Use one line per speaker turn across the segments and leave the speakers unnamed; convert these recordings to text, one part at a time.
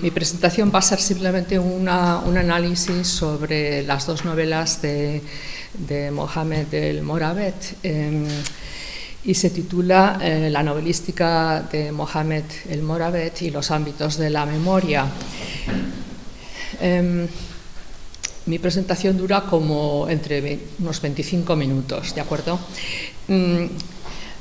Mi presentación va a ser simplemente un análisis sobre las dos novelas de Mohamed El-Morabet y se titula La novelística de Mohamed El-Morabet y los ámbitos de la memoria. Mi presentación dura como entre unos 25 minutos, ¿de acuerdo?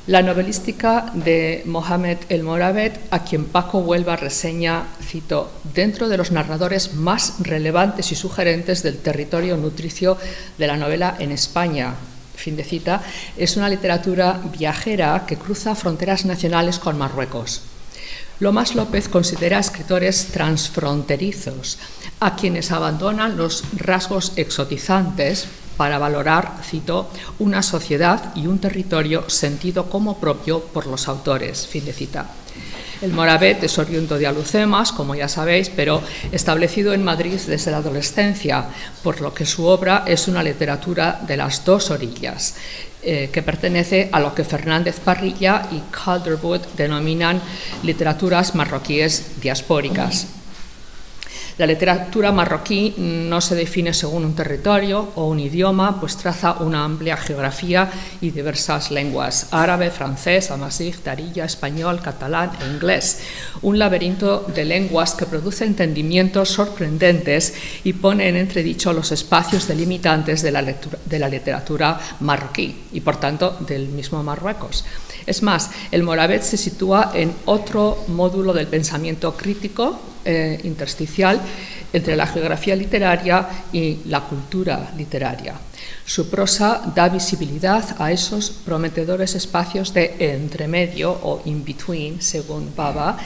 La novelística de Mohamed El-Morabet, a quien Paco Huelva reseña, cito, dentro de los narradores más relevantes y sugerentes del territorio nutricio de la novela en España, fin de cita, es una literatura viajera que cruza fronteras nacionales con Marruecos. Lomas López considera escritores transfronterizos, a quienes abandonan los rasgos exotizantes para valorar, cito, una sociedad y un territorio sentido como propio por los autores, fin de cita. El-Morabet es oriundo de Alucemas, como ya sabéis, pero establecido en Madrid desde la adolescencia, por lo que su obra es una literatura de las dos orillas, que pertenece a lo que Fernández Parrilla y Calderwood denominan literaturas marroquíes diaspóricas. La literatura marroquí no se define según un territorio o un idioma, pues traza una amplia geografía y diversas lenguas: árabe, francés, amazigh, darija, español, catalán e inglés. Un laberinto de lenguas que produce entendimientos sorprendentes y pone en entredicho los espacios delimitantes de la literatura marroquí y, por tanto, del mismo Marruecos. Es más, El-Morabet se sitúa en otro módulo del pensamiento crítico intersticial entre la geografía literaria y la cultura literaria. Su prosa da visibilidad a esos prometedores espacios de entremedio o in-between, según Baba,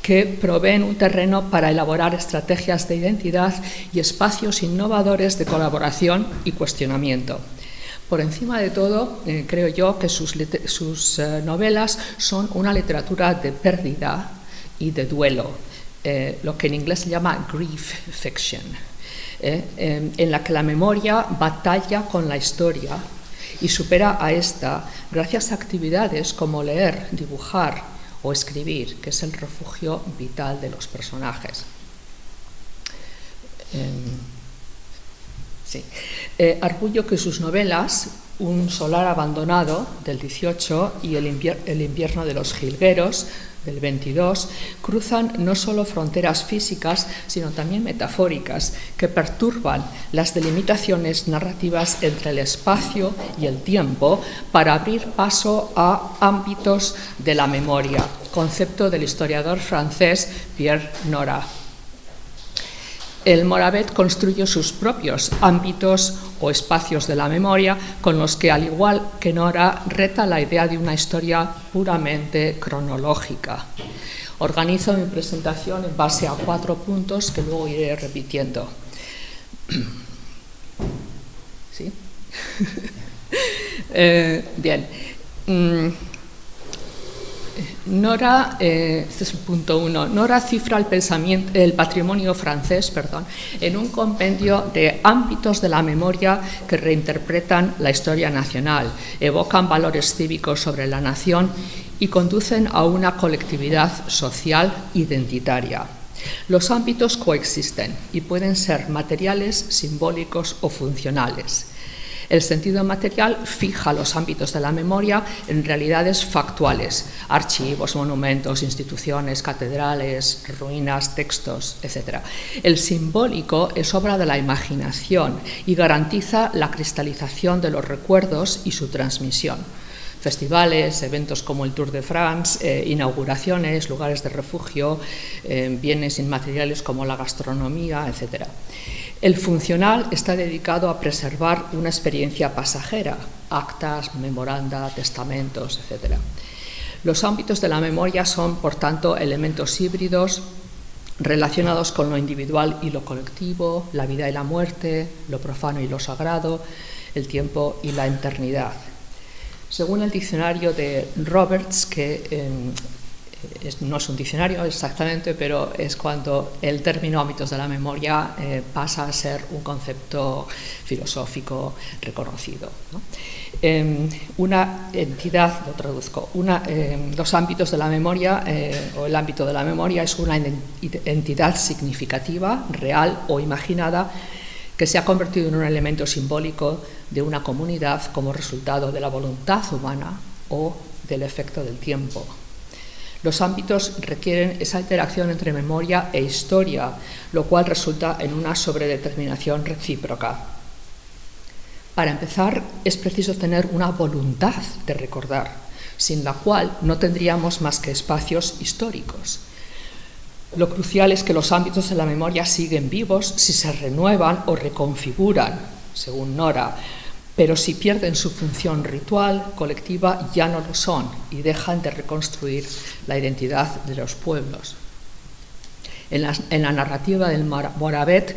que proveen un terreno para elaborar estrategias de identidad y espacios innovadores de colaboración y cuestionamiento. Por encima de todo, creo yo que sus novelas son una literatura de pérdida y de duelo, lo que en inglés se llama grief fiction, en la que la memoria batalla con la historia y supera a esta gracias a actividades como leer, dibujar o escribir, que es el refugio vital de los personajes. Sí. Arguyo que sus novelas, Un solar abandonado, del 18, y El invierno de los jilgueros, del 22, cruzan no solo fronteras físicas, sino también metafóricas, que perturban las delimitaciones narrativas entre el espacio y el tiempo para abrir paso a ámbitos de la memoria, concepto del historiador francés Pierre Nora. El-Morabet construye sus propios ámbitos o espacios de la memoria con los que, al igual que Nora, reta la idea de una historia puramente cronológica. Organizo mi presentación en base a 4 puntos que luego iré repitiendo. ¿Sí? Bien. Nora, este es el punto 1. Nora cifra el patrimonio francés, en un compendio de ámbitos de la memoria que reinterpretan la historia nacional, evocan valores cívicos sobre la nación y conducen a una colectividad social identitaria. Los ámbitos coexisten y pueden ser materiales, simbólicos o funcionales. El sentido material fija los ámbitos de la memoria en realidades factuales: archivos, monumentos, instituciones, catedrales, ruinas, textos, etc. El simbólico es obra de la imaginación y garantiza la cristalización de los recuerdos y su transmisión. Festivales, eventos como el Tour de France, inauguraciones, lugares de refugio, bienes inmateriales como la gastronomía, etc. El funcional está dedicado a preservar una experiencia pasajera: actas, memoranda, testamentos, etc. Los ámbitos de la memoria son, por tanto, elementos híbridos relacionados con lo individual y lo colectivo, la vida y la muerte, lo profano y lo sagrado, el tiempo y la eternidad. Según el diccionario de Roberts, que no es un diccionario exactamente, pero es cuando el término ámbitos de la memoria pasa a ser un concepto filosófico reconocido, ¿no? Una entidad, lo traduzco, los ámbitos de la memoria o el ámbito de la memoria es una entidad significativa, real o imaginada, que se ha convertido en un elemento simbólico de una comunidad como resultado de la voluntad humana o del efecto del tiempo. Los ámbitos requieren esa interacción entre memoria e historia, lo cual resulta en una sobredeterminación recíproca. Para empezar, es preciso tener una voluntad de recordar, sin la cual no tendríamos más que espacios históricos. Lo crucial es que los ámbitos de la memoria siguen vivos si se renuevan o reconfiguran, según Nora, pero si pierden su función ritual, colectiva, ya no lo son y dejan de reconstruir la identidad de los pueblos. En la narrativa del Moravec,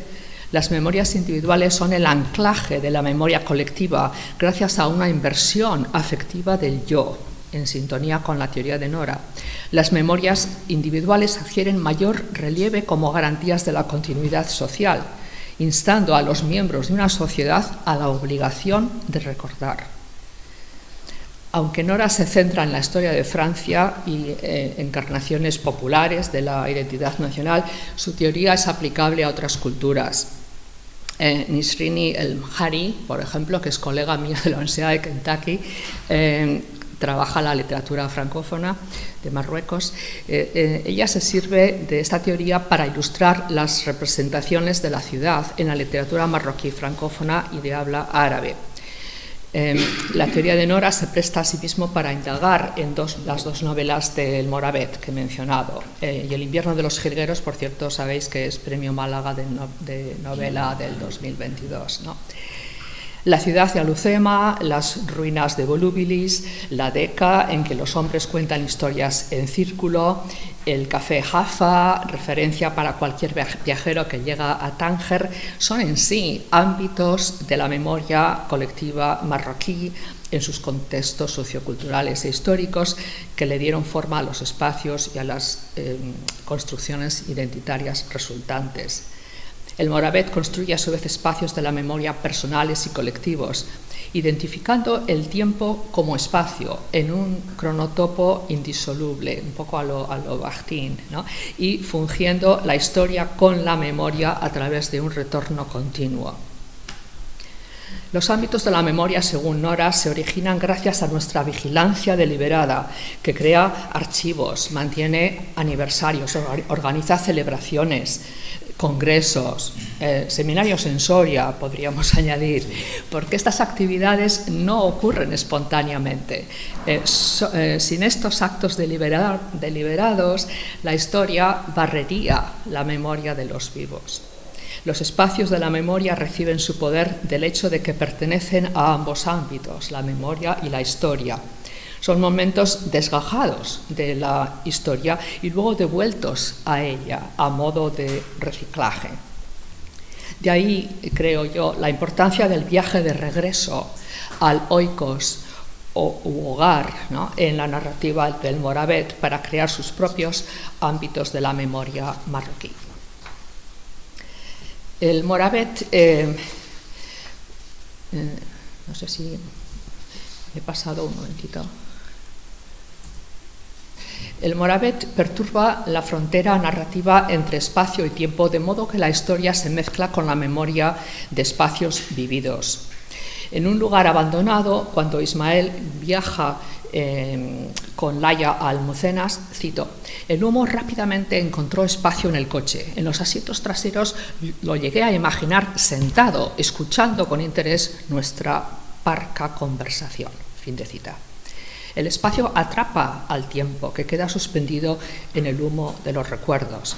las memorias individuales son el anclaje de la memoria colectiva gracias a una inversión afectiva del yo, en sintonía con la teoría de Nora. Las memorias individuales adquieren mayor relieve como garantías de la continuidad social, instando a los miembros de una sociedad a la obligación de recordar. Aunque Nora se centra en la historia de Francia y encarnaciones populares de la identidad nacional, su teoría es aplicable a otras culturas. Nisrini El-Mhari, por ejemplo, que es colega mía de la Universidad de Kentucky, trabaja la literatura francófona de Marruecos. Ella se sirve de esta teoría para ilustrar las representaciones de la ciudad en la literatura marroquí francófona y de habla árabe. La teoría de Nora se presta a sí mismo para indagar en las dos novelas del Moravec que he mencionado. Y El invierno de los jilgueros, por cierto, sabéis que es premio Málaga de novela del 2022, ¿no? La ciudad de Alucema, las ruinas de Volubilis, la Deca, en que los hombres cuentan historias en círculo, el café Jaffa, referencia para cualquier viajero que llega a Tánger, son en sí ámbitos de la memoria colectiva marroquí en sus contextos socioculturales e históricos que le dieron forma a los espacios y a las construcciones identitarias resultantes. El Moravec construye a su vez espacios de la memoria personales y colectivos, identificando el tiempo como espacio en un cronotopo indisoluble, un poco a lo Bakhtin, ¿no? Y fungiendo la historia con la memoria a través de un retorno continuo. Los ámbitos de la memoria, según Nora, se originan gracias a nuestra vigilancia deliberada, que crea archivos, mantiene aniversarios, organiza celebraciones, congresos, seminarios en Soria, podríamos añadir, porque estas actividades no ocurren espontáneamente. Sin estos actos deliberados, la historia barrería la memoria de los vivos. Los espacios de la memoria reciben su poder del hecho de que pertenecen a ambos ámbitos, la memoria y la historia. Son momentos desgajados de la historia y luego devueltos a ella a modo de reciclaje. De ahí, creo yo, la importancia del viaje de regreso al oikos u hogar, ¿no?, en la narrativa del Moravec para crear sus propios ámbitos de la memoria marroquí. El Moravec, no sé si he pasado un momentito. El Moravec perturba la frontera narrativa entre espacio y tiempo, de modo que la historia se mezcla con la memoria de espacios vividos. En un lugar abandonado, cuando Ismael viaja con Laia a Almucenas, cito: el humo rápidamente encontró espacio en el coche. En los asientos traseros lo llegué a imaginar sentado, escuchando con interés nuestra parca conversación. Fin de cita. El espacio atrapa al tiempo, que queda suspendido en el humo de los recuerdos.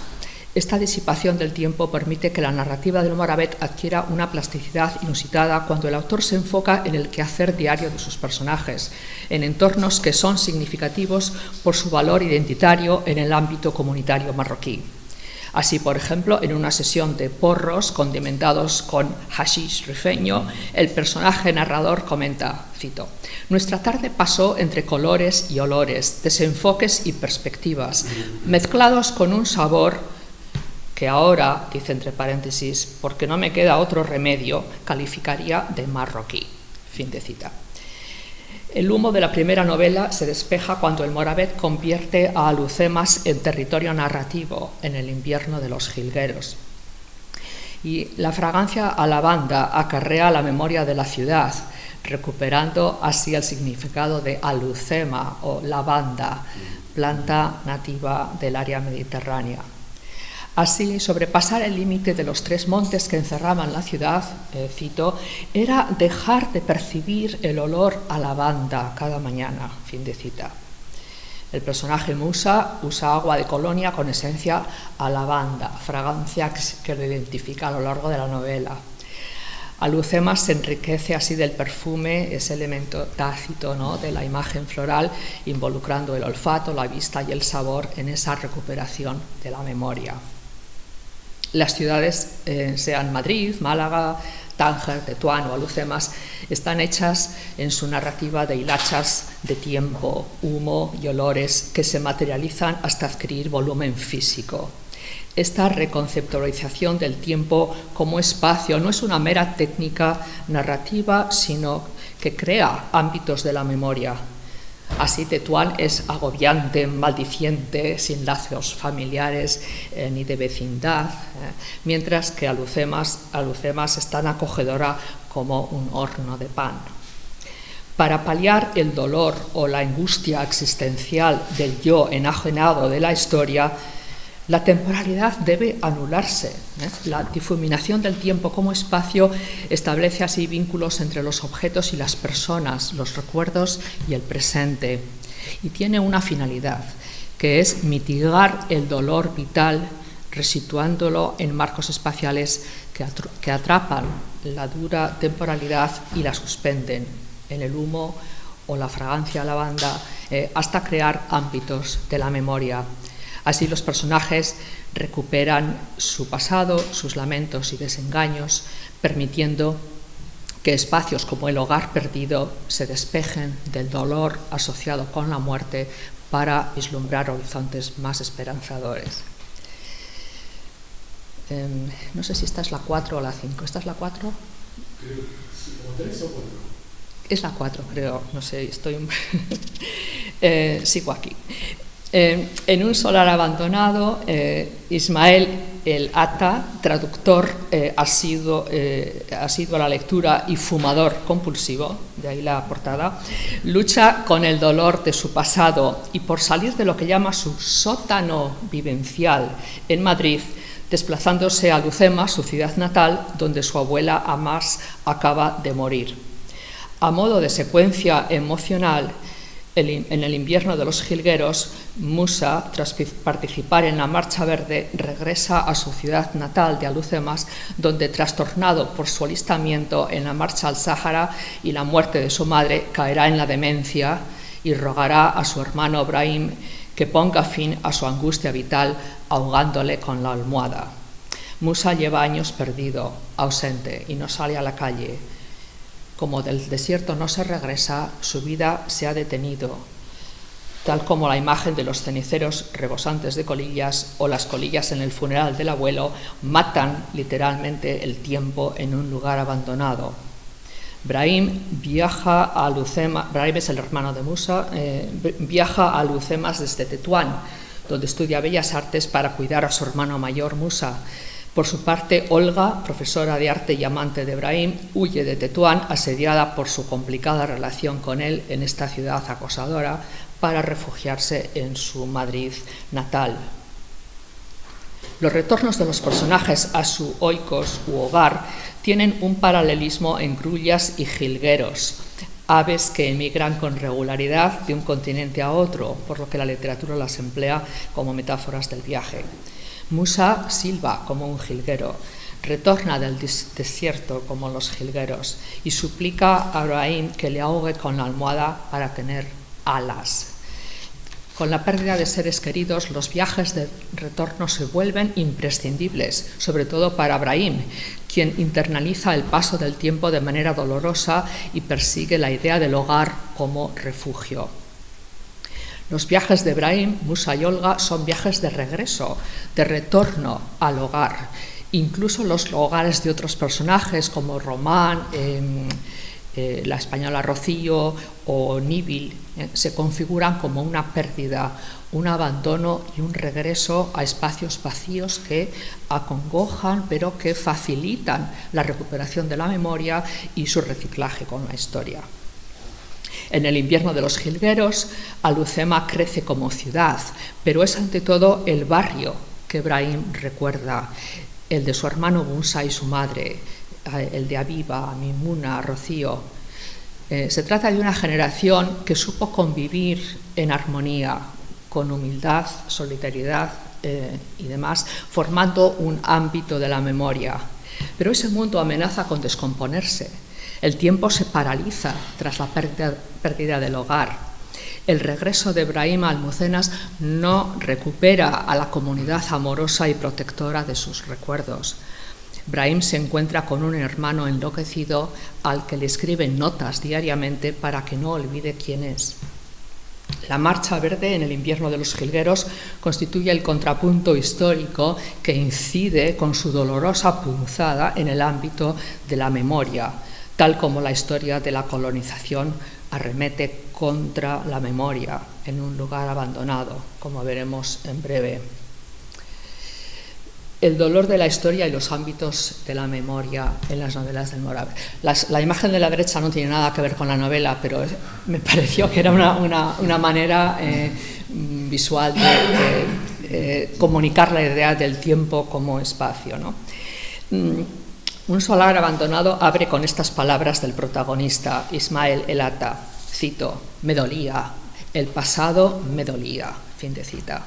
Esta disipación del tiempo permite que la narrativa del Moravec adquiera una plasticidad inusitada cuando el autor se enfoca en el quehacer diario de sus personajes, en entornos que son significativos por su valor identitario en el ámbito comunitario marroquí. Así, por ejemplo, en una sesión de porros condimentados con hashish rifeño, el personaje narrador comenta, cito, «Nuestra tarde pasó entre colores y olores, desenfoques y perspectivas, mezclados con un sabor que ahora, dice entre paréntesis, porque no me queda otro remedio, calificaría de marroquí». Fin de cita. El humo de la primera novela se despeja cuando el Moravet convierte a Alhucemas en territorio narrativo en el invierno de los jilgueros. Y la fragancia a lavanda acarrea la memoria de la ciudad, recuperando así el significado de alhucema o lavanda, planta nativa del área mediterránea. Así, sobrepasar el límite de los 3 montes que encerraban la ciudad, cito, era dejar de percibir el olor a lavanda cada mañana, fin de cita. El personaje Musa usa agua de colonia con esencia a lavanda, fragancia que lo identifica a lo largo de la novela. Alhucemas se enriquece así del perfume, ese elemento tácito, ¿no?, de la imagen floral, involucrando el olfato, la vista y el sabor en esa recuperación de la memoria. Las ciudades, sean Madrid, Málaga, Tánger, Tetuán o Alhucemas, están hechas en su narrativa de hilachas de tiempo, humo y olores que se materializan hasta adquirir volumen físico. Esta reconceptualización del tiempo como espacio no es una mera técnica narrativa, sino que crea ámbitos de la memoria. Así, Tetuán es agobiante, maldiciente, sin lazos familiares ni de vecindad, mientras que Alhucemas es tan acogedora como un horno de pan. Para paliar el dolor o la angustia existencial del yo enajenado de la historia, la temporalidad debe anularse. La difuminación del tiempo como espacio establece así vínculos entre los objetos y las personas, los recuerdos y el presente. Y tiene una finalidad, que es mitigar el dolor vital, resituándolo en marcos espaciales que atrapan la dura temporalidad y la suspenden en el humo o la fragancia a lavanda, hasta crear ámbitos de la memoria. Así los personajes recuperan su pasado, sus lamentos y desengaños, permitiendo que espacios como el hogar perdido se despejen del dolor asociado con la muerte para vislumbrar horizontes más esperanzadores. No sé si esta es la 4 o la 5. ¿Esta es la 4?
Creo, sí, o 3 o 4.
Es la 4, creo. No sé, estoy... sigo aquí. En un solar abandonado, Ismael el Ata, traductor asiduo a la lectura y fumador compulsivo, de ahí la portada, lucha con el dolor de su pasado y por salir de lo que llama su sótano vivencial en Madrid, desplazándose a Alhucemas, su ciudad natal, donde su abuela Amás acaba de morir. A modo de secuencia emocional, en el invierno de los jilgueros, Musa, tras participar en la Marcha Verde, regresa a su ciudad natal de Alhucemas, donde, trastornado por su alistamiento en la Marcha al Sáhara y la muerte de su madre, caerá en la demencia y rogará a su hermano Brahim que ponga fin a su angustia vital ahogándole con la almohada. Musa lleva años perdido, ausente, y no sale a la calle. Como del desierto no se regresa, su vida se ha detenido, tal como la imagen de los ceniceros rebosantes de colillas o las colillas en el funeral del abuelo matan literalmente el tiempo en un lugar abandonado. Brahim viaja a Alhucemas, Brahim es el hermano de Musa, viaja a Alhucemas desde Tetuán, donde estudia Bellas Artes para cuidar a su hermano mayor Musa. Por su parte, Olga, profesora de arte y amante de Brahim, huye de Tetuán, asediada por su complicada relación con él en esta ciudad acosadora, para refugiarse en su Madrid natal. Los retornos de los personajes a su oikos u hogar tienen un paralelismo en grullas y jilgueros, aves que emigran con regularidad de un continente a otro, por lo que la literatura las emplea como metáforas del viaje. Musa silba como un jilguero, retorna del desierto como los jilgueros y suplica a Brahim que le ahogue con la almohada para tener alas. Con la pérdida de seres queridos, los viajes de retorno se vuelven imprescindibles, sobre todo para Brahim, quien internaliza el paso del tiempo de manera dolorosa y persigue la idea del hogar como refugio. Los viajes de Brahim, Musa y Olga son viajes de regreso, de retorno al hogar. Incluso los hogares de otros personajes como Román, la española Rocío o Níbil se configuran como una pérdida, un abandono y un regreso a espacios vacíos que acongojan pero que facilitan la recuperación de la memoria y su reciclaje con la historia. En el invierno de los jilgueros, Alucema crece como ciudad, pero es ante todo el barrio que Brahim recuerda, el de su hermano Musa y su madre, el de Abiba, Mimuna, Rocío. Se trata de una generación que supo convivir en armonía, con humildad, solidaridad y demás, formando un ámbito de la memoria. Pero ese mundo amenaza con descomponerse. El tiempo se paraliza tras la pérdida del hogar. El regreso de Brahim a Almucenas no recupera a la comunidad amorosa y protectora de sus recuerdos. Brahim se encuentra con un hermano enloquecido al que le escribe notas diariamente para que no olvide quién es. La Marcha Verde en el invierno de los jilgueros constituye el contrapunto histórico que incide con su dolorosa punzada en el ámbito de la memoria, tal como la historia de la colonización arremete contra la memoria en un lugar abandonado, como veremos en breve. El dolor de la historia y los ámbitos de la memoria en las novelas del Moravet. La imagen de la derecha no tiene nada que ver con la novela, pero me pareció que era una manera visual de comunicar la idea del tiempo como espacio, ¿no? Un solar abandonado abre con estas palabras del protagonista, Ismael El Ata, cito: «Me dolía, el pasado me dolía», fin de cita.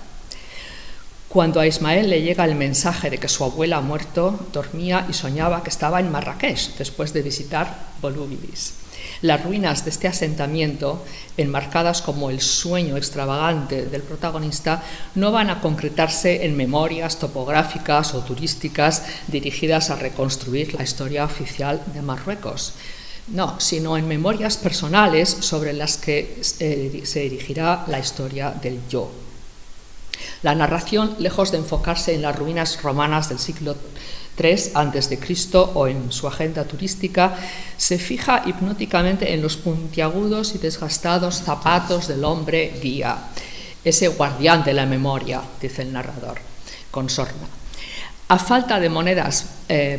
Cuando a Ismael le llega el mensaje de que su abuela ha muerto, dormía y soñaba que estaba en Marrakech después de visitar Volubilis. Las ruinas de este asentamiento, enmarcadas como el sueño extravagante del protagonista, no van a concretarse en memorias topográficas o turísticas dirigidas a reconstruir la historia oficial de Marruecos. No, sino en memorias personales sobre las que se erigirá la historia del yo. La narración, lejos de enfocarse en las ruinas romanas del siglo III a.C. o en su agenda turística, se fija hipnóticamente en los puntiagudos y desgastados zapatos del hombre guía, ese guardián de la memoria, dice el narrador, con sorna. A falta de monedas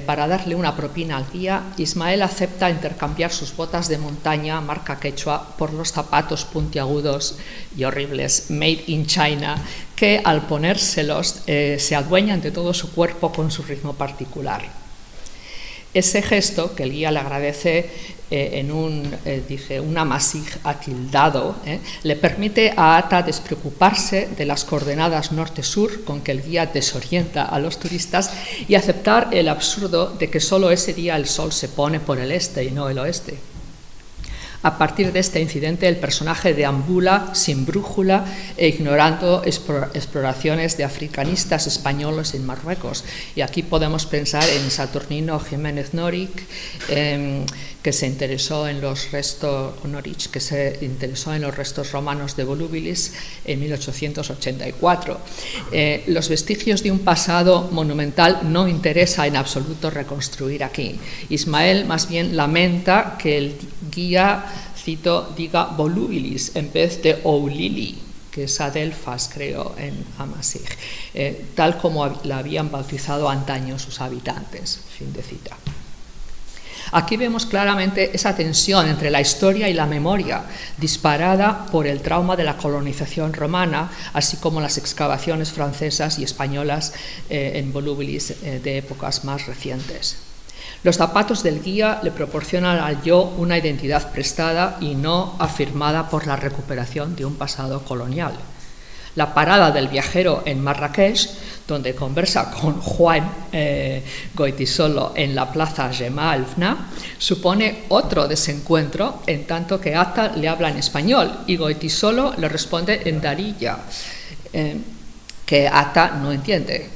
para darle una propina al guía, Ismael acepta intercambiar sus botas de montaña marca quechua por los zapatos puntiagudos y horribles made in China, que al ponérselos se adueñan de todo su cuerpo con su ritmo particular. Ese gesto que el guía le agradece en un amasij atildado, le permite a Ata despreocuparse de las coordenadas norte-sur con que el guía desorienta a los turistas y aceptar el absurdo de que solo ese día el sol se pone por el este y no el oeste. A partir de este incidente, el personaje deambula sin brújula e ignorando exploraciones de africanistas españoles en Marruecos. Y aquí podemos pensar en Saturnino Jiménez Noric, que se interesó en los restos romanos de Volubilis en 1884. Los vestigios de un pasado monumental no interesa en absoluto reconstruir aquí. Ismael más bien lamenta que el guía, cito, diga Volubilis en vez de Oulili, que es Adelfas, creo, en Amasij, tal como la habían bautizado antaño sus habitantes, fin de cita. Aquí vemos claramente esa tensión entre la historia y la memoria, disparada por el trauma de la colonización romana, así como las excavaciones francesas y españolas en Volubilis de épocas más recientes. Los zapatos del guía le proporcionan al yo una identidad prestada y no afirmada por la recuperación de un pasado colonial. La parada del viajero en Marrakech, donde conversa con Juan Goytisolo en la plaza Jemaa el-Fna, supone otro desencuentro, en tanto que Atta le habla en español y Goytisolo le responde en Darija, que Atta no entiende.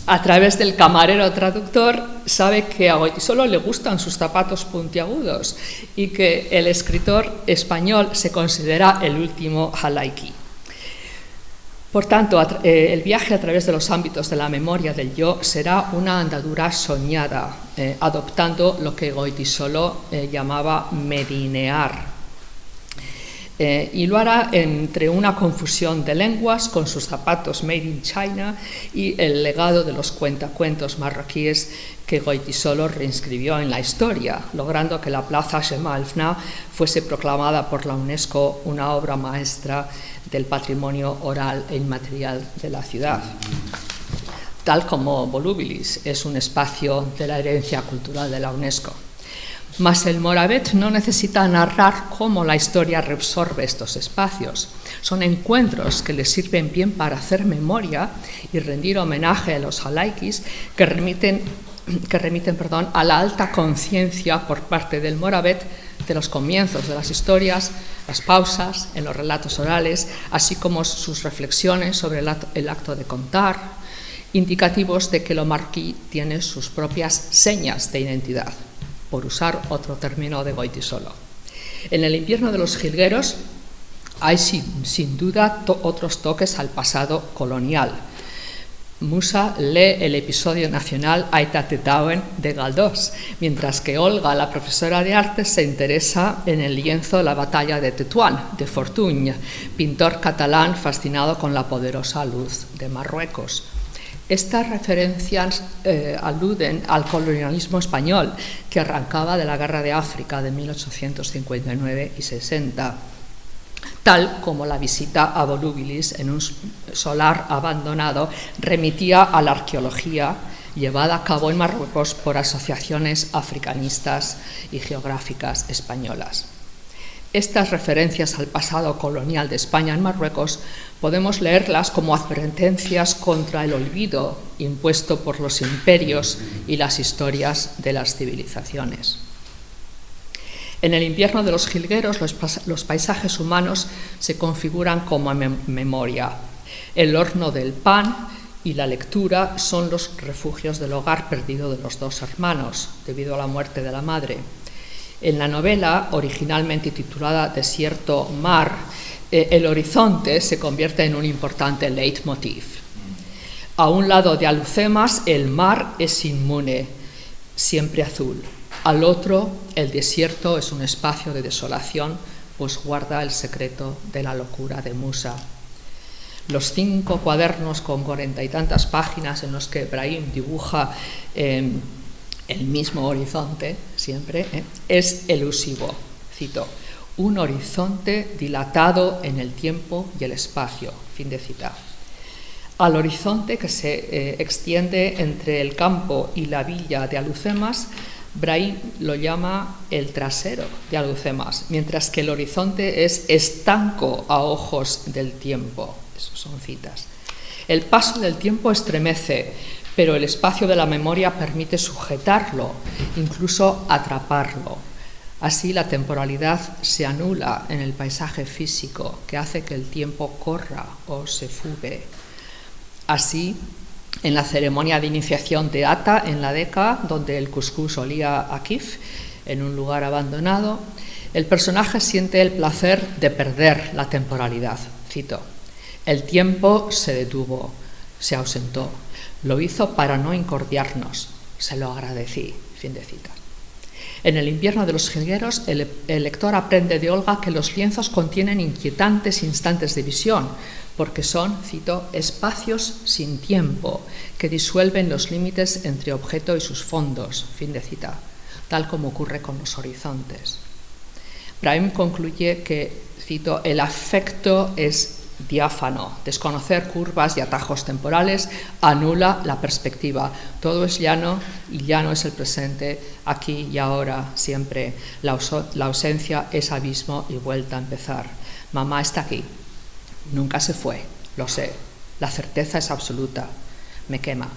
A través del camarero traductor sabe que a Goytisolo le gustan sus zapatos puntiagudos y que el escritor español se considera el último halaiki. Por tanto, el viaje a través de los ámbitos de la memoria del yo será una andadura soñada, adoptando lo que Goytisolo llamaba medinear. Y lo hará entre una confusión de lenguas con sus zapatos made in China y el legado de los cuentacuentos marroquíes que Goytisolo reinscribió en la historia, logrando que la plaza Jemaa el-Fna fuese proclamada por la UNESCO una obra maestra del patrimonio oral e inmaterial de la ciudad. Tal como Volubilis es un espacio de la herencia cultural de la UNESCO. Mas el Moravét no necesita narrar cómo la historia reabsorbe estos espacios. Son encuentros que le sirven bien para hacer memoria y rendir homenaje a los halaikis que remiten a la alta conciencia por parte del Moravét de los comienzos de las historias, las pausas en los relatos orales, así como sus reflexiones sobre el acto de contar, indicativos de que lo marroquí tiene sus propias señas de identidad, por usar otro término de Goytisolo. En el invierno de los jilgueros hay sin duda otros toques al pasado colonial. Musa lee el episodio nacional Aita Tetauen de Galdós, mientras que Olga, la profesora de arte, se interesa en el lienzo La batalla de Tetuán, de Fortuny, pintor catalán fascinado con la poderosa luz de Marruecos. Estas referencias aluden al colonialismo español que arrancaba de la Guerra de África de 1859 y 60, tal como la visita a Volubilis en un solar abandonado remitía a la arqueología llevada a cabo en Marruecos por asociaciones africanistas y geográficas españolas. Estas referencias al pasado colonial de España en Marruecos podemos leerlas como advertencias contra el olvido impuesto por los imperios y las historias de las civilizaciones. En el invierno de los jilgueros, los paisajes humanos se configuran como memoria. El horno del pan y la lectura son los refugios del hogar perdido de los dos hermanos, debido a la muerte de la madre. En la novela, originalmente titulada Desierto Mar, el horizonte se convierte en un importante leitmotiv. A un lado de Alhucemas, el mar es inmune, siempre azul. Al otro, el desierto es un espacio de desolación, pues guarda el secreto de la locura de Musa. Los 5 cuadernos con 40 y tantas páginas en los que Brahim dibuja el mismo horizonte, siempre, es elusivo. Cito: un horizonte dilatado en el tiempo y el espacio. Fin de cita. Al horizonte que se extiende entre el campo y la villa de Alhucemas, Brahim lo llama el trasero de Alhucemas, mientras que el horizonte es estanco a ojos del tiempo. Esas son citas. El paso del tiempo estremece, pero el espacio de la memoria permite sujetarlo, incluso atraparlo. Así la temporalidad se anula en el paisaje físico, que hace que el tiempo corra o se fugue. Así, en la ceremonia de iniciación de Atta en la Decca, donde el cuscús olía a kif, en un lugar abandonado, el personaje siente el placer de perder la temporalidad. Cito: el tiempo se detuvo, se ausentó. Lo hizo para no incordiarnos. Se lo agradecí. Fin de cita. En el invierno de los jilgueros, el lector aprende de Olga que los lienzos contienen inquietantes instantes de visión, porque son, cito, espacios sin tiempo, que disuelven los límites entre objeto y sus fondos. Fin de cita. Tal como ocurre con los horizontes. Brahim concluye que, cito, el afecto es diáfano. Desconocer curvas y atajos temporales anula la perspectiva. Todo es llano y llano es el presente, aquí y ahora, siempre. La ausencia es abismo y vuelta a empezar. Mamá está aquí. Nunca se fue, lo sé. La certeza es absoluta. Me quema.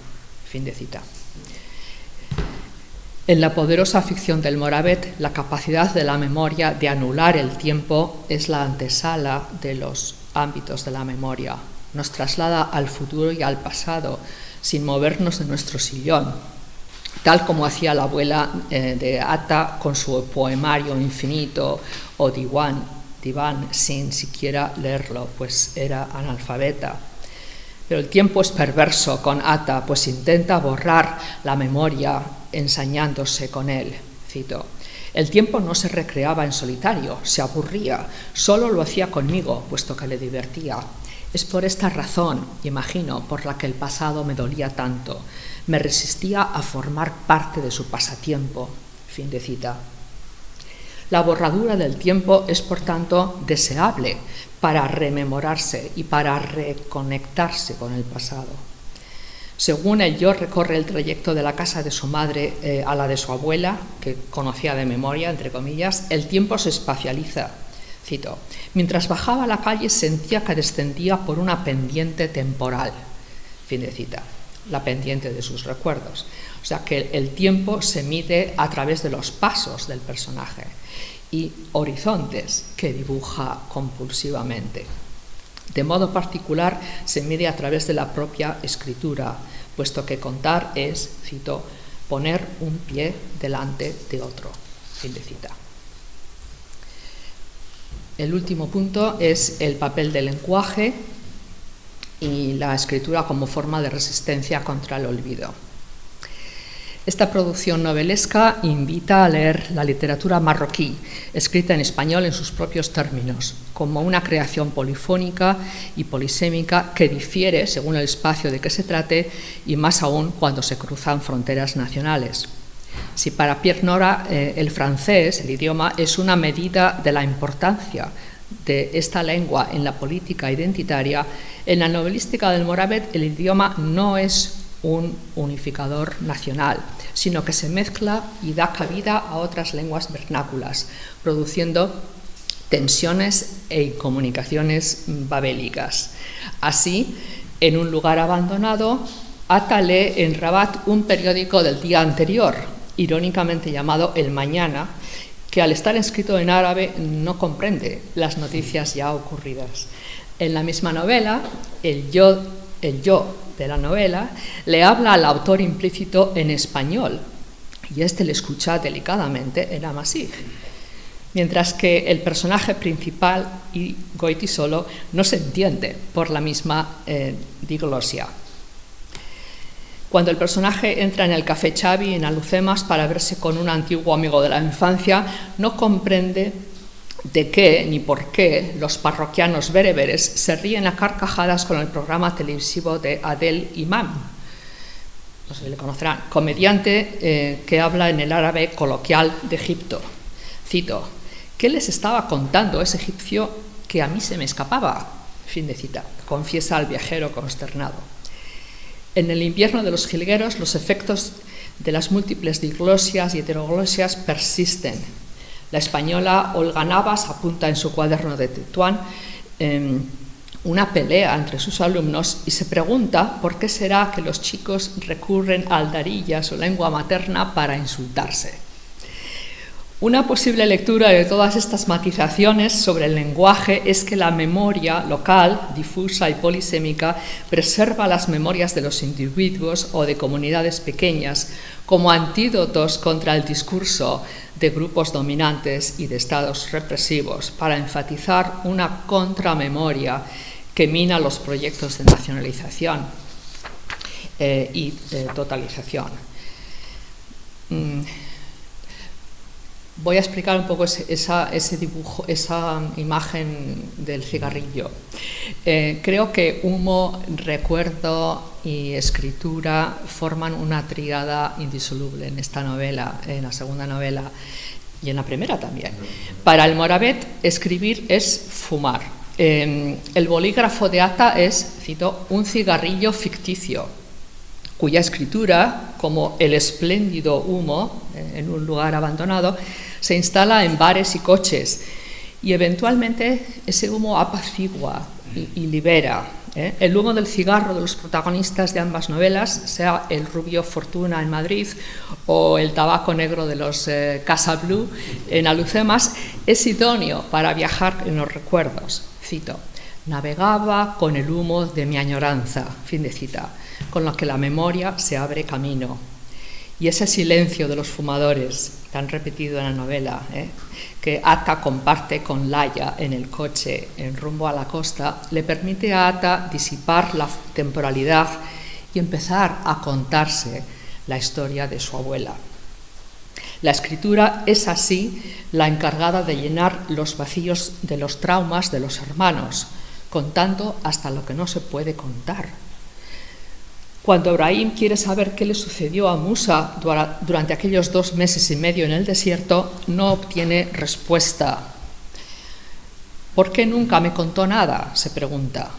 Fin de cita. En la poderosa ficción del Moravec, la capacidad de la memoria de anular el tiempo es la antesala de los ámbitos de la memoria. Nos traslada al futuro y al pasado sin movernos de nuestro sillón, tal como hacía la abuela de Atta con su poemario infinito o diván sin siquiera leerlo, pues era analfabeta. Pero el tiempo es perverso con Atta, pues intenta borrar la memoria ensañándose con él. Cito: el tiempo no se recreaba en solitario, se aburría, solo lo hacía conmigo, puesto que le divertía. Es por esta razón, imagino, por la que el pasado me dolía tanto. Me resistía a formar parte de su pasatiempo. Fin de cita. La borradura del tiempo es, por tanto, deseable para rememorarse y para reconectarse con el pasado. Según el yo recorre el trayecto de la casa de su madre a la de su abuela, que conocía de memoria, entre comillas, el tiempo se espacializa. Cito: mientras bajaba a la calle sentía que descendía por una pendiente temporal. Fin de cita. La pendiente de sus recuerdos. O sea que el tiempo se mide a través de los pasos del personaje y horizontes que dibuja compulsivamente. De modo particular se mide a través de la propia escritura, puesto que contar es, cito, poner un pie delante de otro. Fin de cita. El último punto es el papel del lenguaje y la escritura como forma de resistencia contra el olvido. Esta producción novelesca invita a leer la literatura marroquí, escrita en español en sus propios términos, como una creación polifónica y polisémica que difiere según el espacio de que se trate y más aún cuando se cruzan fronteras nacionales. Si para Pierre Nora el francés, el idioma, es una medida de la importancia de esta lengua en la política identitaria, en la novelística del Moravec el idioma no es un unificador nacional, sino que se mezcla y da cabida a otras lenguas vernáculas, produciendo tensiones e incomunicaciones babélicas. Así, en un lugar abandonado, Atta lee en Rabat un periódico del día anterior, irónicamente llamado El Mañana, que al estar escrito en árabe no comprende las noticias ya ocurridas. En la misma novela, el yo de la novela le habla al autor implícito en español y éste le escucha delicadamente en amasij, mientras que el personaje principal, Goitisolo, no se entiende por la misma diglosia. Cuando el personaje entra en el Café Xavi en Alhucemas para verse con un antiguo amigo de la infancia, no comprende de qué ni por qué los parroquianos bereberes se ríen a carcajadas con el programa televisivo de Adel Imam, no sé si le conocerán, comediante que habla en el árabe coloquial de Egipto. Cito: ¿qué les estaba contando ese egipcio que a mí se me escapaba? Fin de cita, confiesa al viajero consternado. En el invierno de los jilgueros, los efectos de las múltiples diglosias y heteroglosias persisten. La española Olga Navas apunta en su cuaderno de Tetuán una pelea entre sus alumnos y se pregunta por qué será que los chicos recurren al darilla, su lengua materna, para insultarse. Una posible lectura de todas estas matizaciones sobre el lenguaje es que la memoria local, difusa y polisémica, preserva las memorias de los individuos o de comunidades pequeñas como antídotos contra el discurso de grupos dominantes y de estados represivos, para enfatizar una contramemoria que mina los proyectos de nacionalización y totalización. Voy a explicar un poco ese dibujo, esa imagen del cigarrillo. Creo que humo, recuerdo y escritura forman una tríada indisoluble en esta novela, en la segunda novela y en la primera también. Para el Moravec, escribir es fumar. El bolígrafo de Atta es, cito, un cigarrillo ficticio, cuya escritura, como el espléndido humo en un lugar abandonado, se instala en bares y coches y eventualmente ese humo apacigua y libera El humo del cigarro de los protagonistas de ambas novelas, sea el rubio Fortuna en Madrid o el tabaco negro de los Casa Blu en Alhucemas, es idóneo para viajar en los recuerdos. Cito: navegaba con el humo de mi añoranza, fin de cita, con lo que la memoria se abre camino. Y ese silencio de los fumadores, tan repetido en la novela, que Ata comparte con Laia en el coche en rumbo a la costa, le permite a Ata disipar la temporalidad y empezar a contarse la historia de su abuela. La escritura es así la encargada de llenar los vacíos de los traumas de los hermanos, contando hasta lo que no se puede contar. Cuando Ibrahim quiere saber qué le sucedió a Musa durante aquellos 2 meses y medio en el desierto, no obtiene respuesta. ¿Por qué nunca me contó nada?, se pregunta.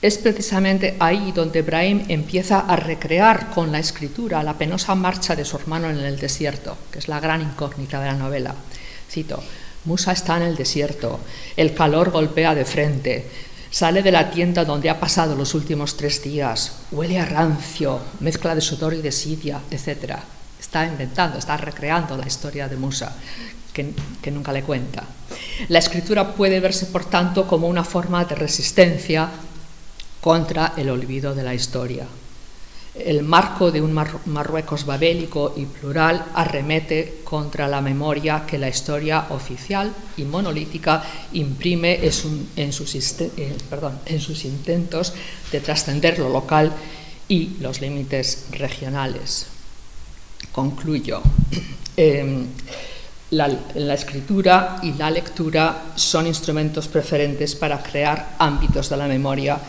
Es precisamente ahí donde Ibrahim empieza a recrear con la escritura la penosa marcha de su hermano en el desierto, que es la gran incógnita de la novela. Cito: Musa está en el desierto, el calor golpea de frente. Sale de la tienda donde ha pasado los últimos 3 días, huele a rancio, mezcla de sudor y desidia, etc. Está inventando, está recreando la historia de Musa, que nunca le cuenta. La escritura puede verse, por tanto, como una forma de resistencia contra el olvido de la historia. El marco de un Marruecos babélico y plural arremete contra la memoria que la historia oficial y monolítica imprime en sus intentos de trascender lo local y los límites regionales. Concluyo. La escritura y la lectura son instrumentos preferentes para crear ámbitos de la memoria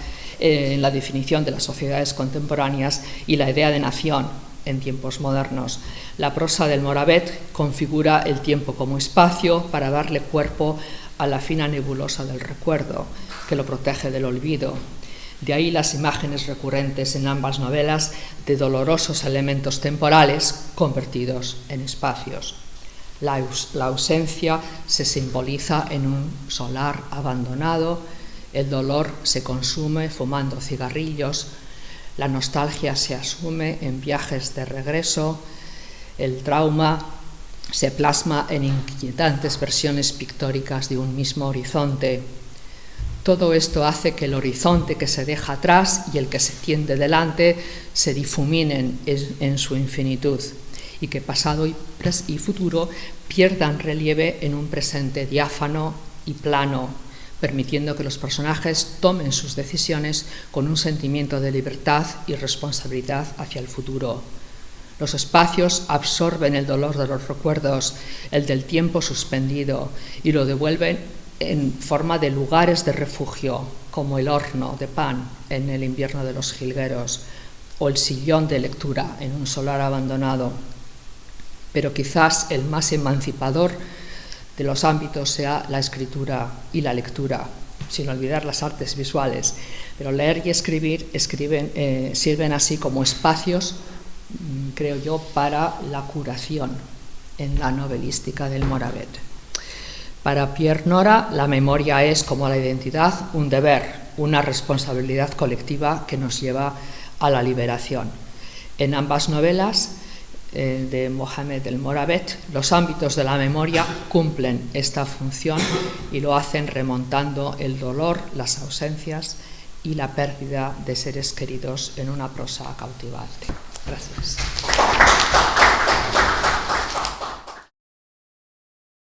en la definición de las sociedades contemporáneas y la idea de nación en tiempos modernos. La prosa del Moravet configura el tiempo como espacio para darle cuerpo a la fina nebulosa del recuerdo, que lo protege del olvido. De ahí las imágenes recurrentes en ambas novelas de dolorosos elementos temporales convertidos en espacios. La ausencia se simboliza en un solar abandonado, el dolor se consume fumando cigarrillos, la nostalgia se asume en viajes de regreso, el trauma se plasma en inquietantes versiones pictóricas de un mismo horizonte. Todo esto hace que el horizonte que se deja atrás y el que se tiende delante se difuminen en su infinitud y que pasado y futuro pierdan relieve en un presente diáfano y plano, permitiendo que los personajes tomen sus decisiones con un sentimiento de libertad y responsabilidad hacia el futuro. Los espacios absorben el dolor de los recuerdos, el del tiempo suspendido, y lo devuelven en forma de lugares de refugio, como el horno de pan en el invierno de los jilgueros, o el sillón de lectura en un solar abandonado. Pero quizás el más emancipador de los ámbitos sea la escritura y la lectura, sin olvidar las artes visuales. Pero leer y escribir sirven así como espacios, creo yo, para la curación en la novelística del Moravet. Para Pierre Nora, la memoria es, como la identidad, un deber, una responsabilidad colectiva que nos lleva a la liberación. En ambas novelas de Mohamed El Moravet, los ámbitos de la memoria cumplen esta función y lo hacen remontando el dolor, las ausencias y la pérdida de seres queridos en una prosa cautivante. Gracias.